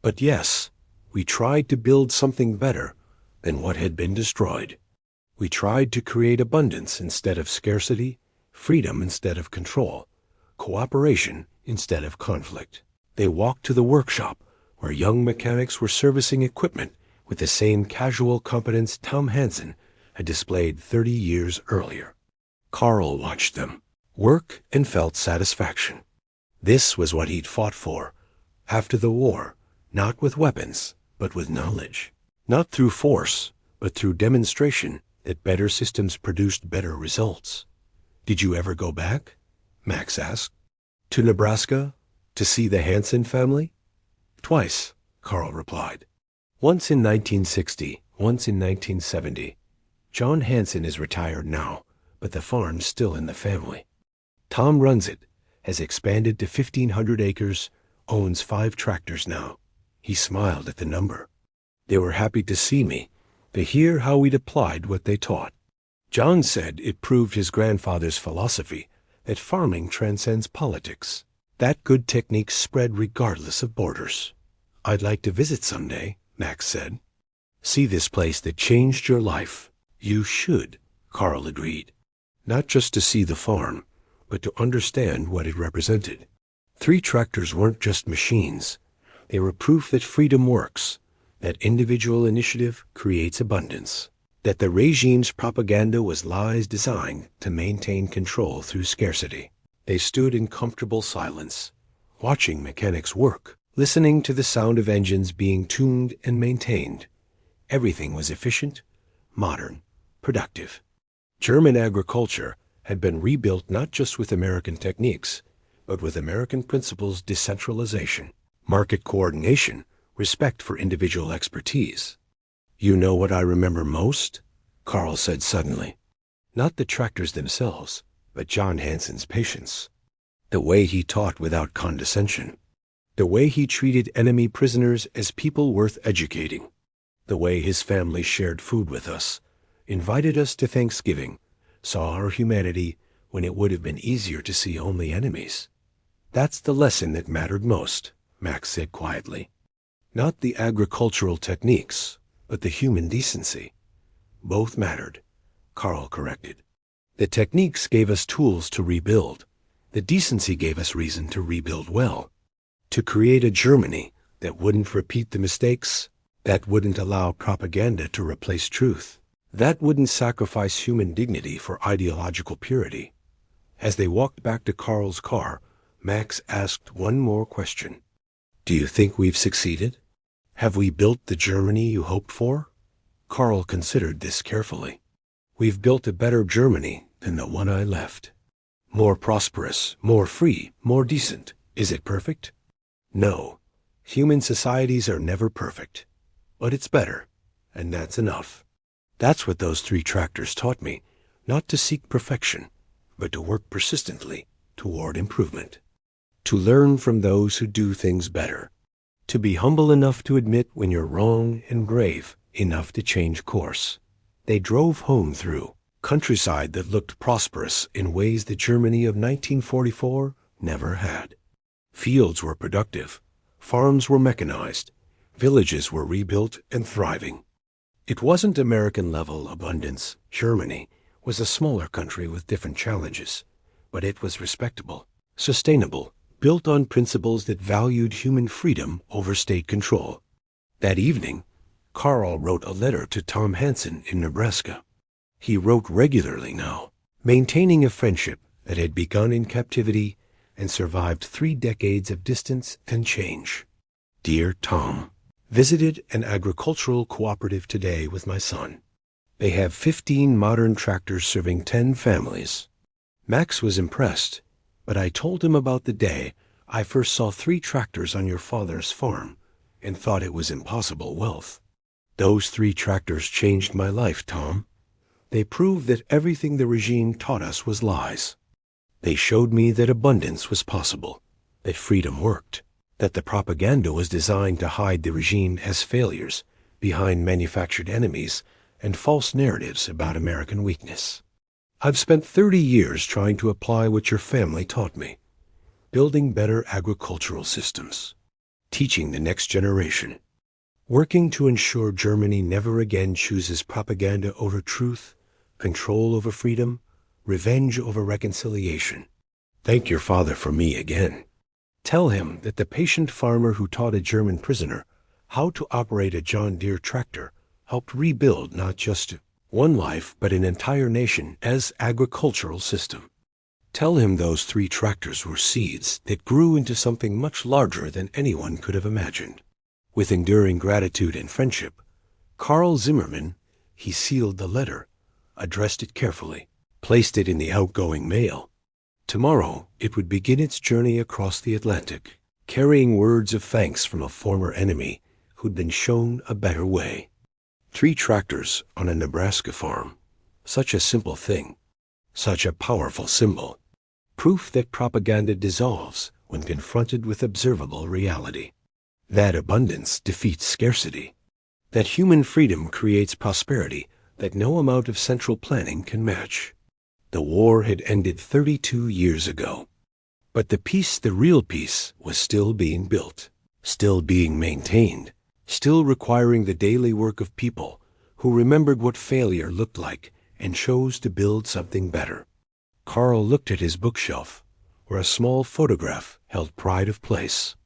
But yes, we tried to build something better than what had been destroyed. We tried to create abundance instead of scarcity, freedom instead of control, cooperation instead of conflict. They walked to the workshop where young mechanics were servicing equipment with the same casual competence Tom Hansen had displayed 30 years earlier. Karl watched them work and felt satisfaction. This was what he'd fought for after the war, not with weapons, but with knowledge. Not through force, but through demonstration that better systems produced better results. Did you ever go back? Max asked. To Nebraska? To see the Hansen family? Twice, Karl replied. Once in 1960, once in 1970. John Hansen is retired now, but the farm's still in the family. Tom runs it, has expanded to 1,500 acres, owns 5 tractors now. He smiled at the number. They were happy to see me, to hear how we'd applied what they taught. John said it proved his grandfather's philosophy that farming transcends politics, that good techniques spread regardless of borders. I'd like to visit someday, Max said. See this place that changed your life. You should, Karl agreed. Not just to see the farm, but to understand what it represented. 3 tractors weren't just machines. They were proof that freedom works, that individual initiative creates abundance, that the regime's propaganda was lies designed to maintain control through scarcity. They stood in comfortable silence, watching mechanics work, listening to the sound of engines being tuned and maintained. Everything was efficient, modern, productive. German agriculture had been rebuilt not just with American techniques, but with American principles: decentralization, market coordination, respect for individual expertise. You know what I remember most? Karl said suddenly. Not the tractors themselves, but John Hansen's patience. The way he taught without condescension. The way he treated enemy prisoners as people worth educating. The way his family shared food with us, invited us to Thanksgiving, saw our humanity when it would have been easier to see only enemies. That's the lesson that mattered most, Max said quietly. Not the agricultural techniques, but the human decency. Both mattered, Karl corrected. The techniques gave us tools to rebuild. The decency gave us reason to rebuild well. To create a Germany that wouldn't repeat the mistakes, that wouldn't allow propaganda to replace truth, that wouldn't sacrifice human dignity for ideological purity. As they walked back to Karl's car, Max asked one more question. Do you think we've succeeded? Have we built the Germany you hoped for? Karl considered this carefully. We've built a better Germany than the one I left. More prosperous, more free, more decent. Is it perfect? No. Human societies are never perfect. But it's better, and that's enough. That's what those 3 tractors taught me, not to seek perfection, but to work persistently toward improvement. To learn from those who do things better. To be humble enough to admit when you're wrong and brave enough to change course. They drove home through countryside that looked prosperous in ways the Germany of 1944 never had. Fields were productive, farms were mechanized, villages were rebuilt and thriving. It wasn't American-level abundance. Germany was a smaller country with different challenges, but it was respectable, sustainable, built on principles that valued human freedom over state control. That evening, Karl wrote a letter to Tom Hansen in Nebraska. He wrote regularly now, maintaining a friendship that had begun in captivity and survived 3 decades of distance and change. Dear Tom, visited an agricultural cooperative today with my son. They have 15 modern tractors serving 10 families. Max was impressed, but I told him about the day I first saw 3 tractors on your father's farm and thought it was impossible wealth. Those 3 tractors changed my life, Tom. They proved that everything the regime taught us was lies. They showed me that abundance was possible, that freedom worked, That the propaganda was designed to hide the regime as failures behind manufactured enemies and false narratives about American weakness. I've spent 30 years trying to apply what your family taught me, building better agricultural systems, teaching the next generation, working to ensure Germany never again chooses propaganda over truth, control over freedom, revenge over reconciliation. Thank your father for me again. Tell him that the patient farmer who taught a German prisoner how to operate a John Deere tractor helped rebuild not just one life but an entire nation as agricultural system. Tell him those 3 tractors were seeds that grew into something much larger than anyone could have imagined. With enduring gratitude and friendship, Karl Zimmermann, he sealed the letter, addressed it carefully, placed it in the outgoing mail. Tomorrow it would begin its journey across the Atlantic, carrying words of thanks from a former enemy who'd been shown a better way. 3 tractors on a Nebraska farm. Such a simple thing. Such a powerful symbol. Proof that propaganda dissolves when confronted with observable reality. That abundance defeats scarcity. That human freedom creates prosperity that no amount of central planning can match. The war had ended 32 years ago. But the peace, the real peace, was still being built, still being maintained, still requiring the daily work of people who remembered what failure looked like and chose to build something better. Karl looked at his bookshelf, where a small photograph held pride of place.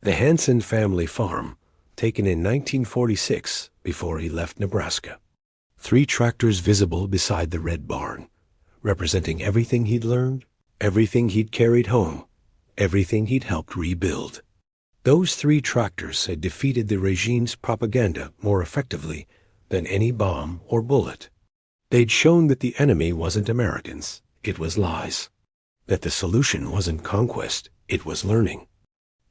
The Hansen family farm, taken in 1946 before he left Nebraska. 3 tractors visible beside the red barn, representing everything he'd learned, everything he'd carried home, everything he'd helped rebuild. Those 3 tractors had defeated the regime's propaganda more effectively than any bomb or bullet. They'd shown that the enemy wasn't Americans, it was lies. That the solution wasn't conquest, it was learning.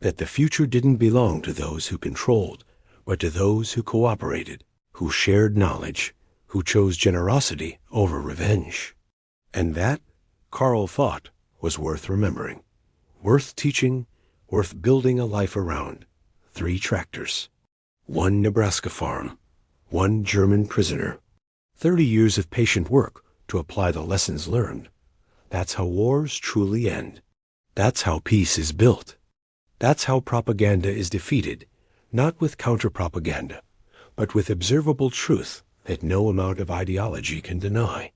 That the future didn't belong to those who controlled, but to those who cooperated, who shared knowledge, who chose generosity over revenge. And that, Karl thought, was worth remembering, worth teaching, worth building a life around. 3 tractors. 1 Nebraska farm. 1 German prisoner. 30 years of patient work to apply the lessons learned. That's how wars truly end. That's how peace is built. That's how propaganda is defeated, not with counter-propaganda, but with observable truth that no amount of ideology can deny.